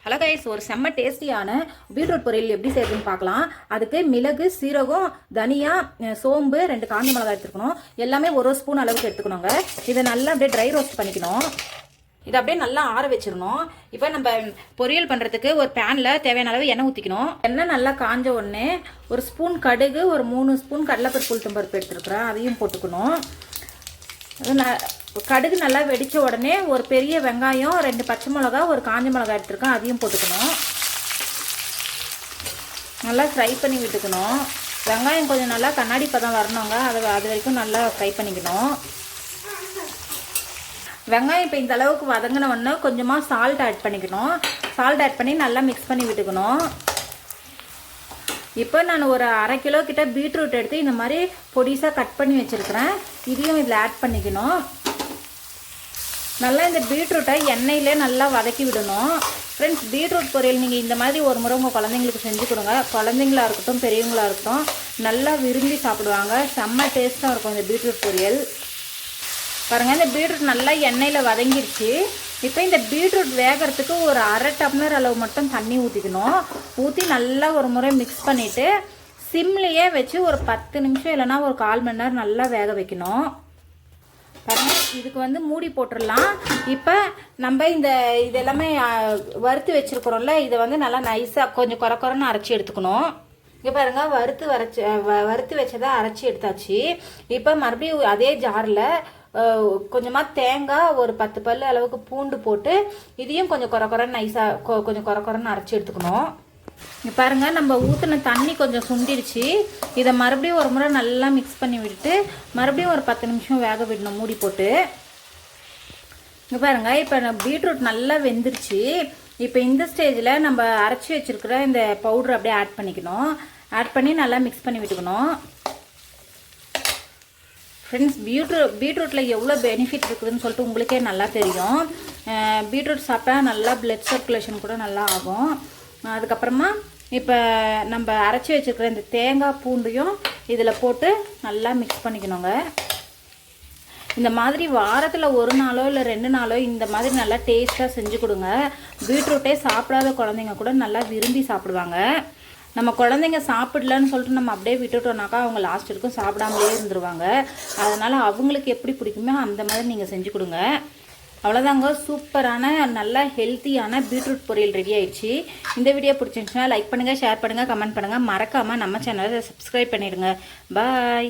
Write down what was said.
Hello guys, ஒரு செம்ம டேஸ்டியான பீட்ரூட் பொரியல் எப்படி செய்யறதுன்னு பார்க்கலாம். அதுக்கு மிளகு, சீரகம், தனியா, சோம்பு, 2 காஞ்ச மிளகாய் எடுத்துக்கணும். எல்லாமே ஒரு ஸ்பூன் அளவுக்கு எடுத்துக்கணுங்க. இதை நல்லா அப்படியே ட்ரை ரோஸ்ட் பண்ணிக்கணும். இதை அப்படியே நல்லா ஆற வச்சிடணும். இப்போ நம்ம பொரியல் பண்ணுறதுக்கு ஒரு பேனில் தேவையான அளவு எண்ணெய் ஊற்றிக்கணும். எண்ணெய் நல்லா காஞ்ச உடனே ஒரு ஸ்பூன் கடுகு, ஒரு 3 ஸ்பூன் கடலைப்பருப்பு, உளுத்தம்பருப்பு எடுத்துருக்குறேன். அதையும் போட்டுக்கணும். கடுகு நல்லா வெடித்த உடனே ஒரு பெரிய வெங்காயம், 2 பச்சை மிளகா, ஒரு காஞ்ச மிளகாய் எடுத்துருக்கேன். அதையும் போட்டுக்கணும். நல்லா ஃப்ரை பண்ணி விட்டுக்கணும். வெங்காயம் கொஞ்சம் நல்லா கண்ணாடி பதம் வரணுங்க. அது வரைக்கும் நல்லா ஃப்ரை பண்ணிக்கணும். வெங்காயம் இப்போ இந்த அளவுக்கு வதங்கின உடனே கொஞ்சமாக சால்ட் ஆட் பண்ணிக்கணும். சால்ட் ஆட் பண்ணி நல்லா மிக்ஸ் பண்ணி விட்டுக்கணும். இப்போ நான் ஒரு 1/2 கிலோ கிட்ட பீட்ரூட் எடுத்து இந்த மாதிரி பொடிசாக கட் பண்ணி வச்சுருக்கிறேன். இதையும் இதில் ஆட் பண்ணிக்கணும். நல்லா இந்த பீட்ரூட்டை எண்ணெயிலே நல்லா வதக்கி விடணும். ஃப்ரெண்ட்ஸ், பீட்ரூட் பொரியல் நீங்கள் இந்த மாதிரி ஒரு முறை உங்கள் குழந்தைங்களுக்கு செஞ்சு கொடுங்க. குழந்தைங்களா இருக்கட்டும், பெரியவங்களா இருக்கட்டும், நல்லா விரும்பி சாப்பிடுவாங்க. செம்ம டேஸ்ட்டாக இருக்கும் இந்த பீட்ரூட் பொரியல். பாருங்கள், இந்த பீட்ரூட் நல்லா எண்ணெயில் வதங்கிடுச்சு. இப்போ இந்த பீட்ரூட் வேகிறதுக்கு ஒரு 1/2 டம்ளர் அளவு மட்டும் தண்ணி ஊற்றிக்கணும். ஊற்றி நல்லா ஒரு முறை மிக்ஸ் பண்ணிவிட்டு சிம்லேயே வச்சு ஒரு 10 நிமிஷம் இல்லைனா ஒரு 1/4 மணி நேரம் நல்லா வேக வைக்கணும். பாருங்கள், இதுக்கு மூடி போட்டுடலாம். இப்போ நம்ம இது எல்லாமே வறுத்து வச்சுருக்குறோம்ல, இதை நல்லா நைஸாக கொஞ்சம் குறைன்னு அரைச்சி எடுத்துக்கணும். இங்கே பாருங்கள், வறுத்து வச்சதை அரைச்சி எடுத்தாச்சு. இப்போ மறுபடியும் அதே ஜாரில் கொஞ்சமாக தேங்காய், ஒரு 10 பல் அளவுக்கு பூண்டு போட்டு இதையும் கொஞ்சம் குறைன்னு நைஸாக கொஞ்சம் குறைன்னு அரைச்சி எடுத்துக்கணும். இங்கே பாருங்கள், நம்ம ஊற்றின தண்ணி கொஞ்சம் சுண்டிடுச்சு. இதை மறுபடியும் ஒரு முறை நல்லா மிக்ஸ் பண்ணி விட்டுட்டு மறுபடியும் ஒரு 10 நிமிஷம் வேக விடணும் மூடி போட்டு. இங்கே பாருங்கள், இப்போ பீட்ரூட் நல்லா வெந்துருச்சு. இப்போ இந்த ஸ்டேஜில் நம்ம அரைச்சி வச்சுருக்கிற இந்த பவுட்ரு அப்படியே ஆட் பண்ணிக்கணும். ஆட் பண்ணி நல்லா மிக்ஸ் பண்ணி விட்டுக்கணும். ஃப்ரெண்ட்ஸ், பீட்ரூட்டில் எவ்வளோ பெனிஃபிட் இருக்குதுன்னு சொல்லிட்டு உங்களுக்கே நல்லா தெரியும். பீட்ரூட் சாப்பிட்டா நல்லா பிளட் சர்க்குலேஷன் கூட நல்லா ஆகும். அதுக்கப்புறமா இப்போ நம்ம அரைச்சி வச்சுருக்கிற இந்த தேங்காய் பூண்டையும் இதில் போட்டு நல்லா மிக்ஸ் பண்ணிக்கணுங்க. இந்த மாதிரி வாரத்தில் 1 நாளோ இல்லை 2 நாளோ இந்த மாதிரி நல்லா டேஸ்ட்டாக செஞ்சு கொடுங்க. பீட்ரூட்டே சாப்பிடாத குழந்தைங்க கூட நல்லா விரும்பி சாப்பிடுவாங்க. நம்ம குழந்தைங்க சாப்பிடலன்னு சொல்லிட்டு நம்ம அப்படியே விட்டுட்டோம்னாக்கா அவங்க லாஸ்ட் வரைக்கும் சாப்பிடாமலே இருந்துருவாங்க. அதனால் அவங்களுக்கு எப்படி பிடிக்குமோ அந்த மாதிரி நீங்கள் செஞ்சு கொடுங்க. அவ்வளோதாங்க, சூப்பரான நல்ல ஹெல்த்தியான பீட்ரூட் பொரியல் ரெடி ஆயிடுச்சு. இந்த வீடியோ பிடிச்சிருந்துச்சுன்னா லைக் பண்ணுங்கள், ஷேர் பண்ணுங்கள், கமெண்ட் பண்ணுங்கள். மறக்காமல் நம்ம சேனலை சப்ஸ்கிரைப் பண்ணிடுங்க. பாய்.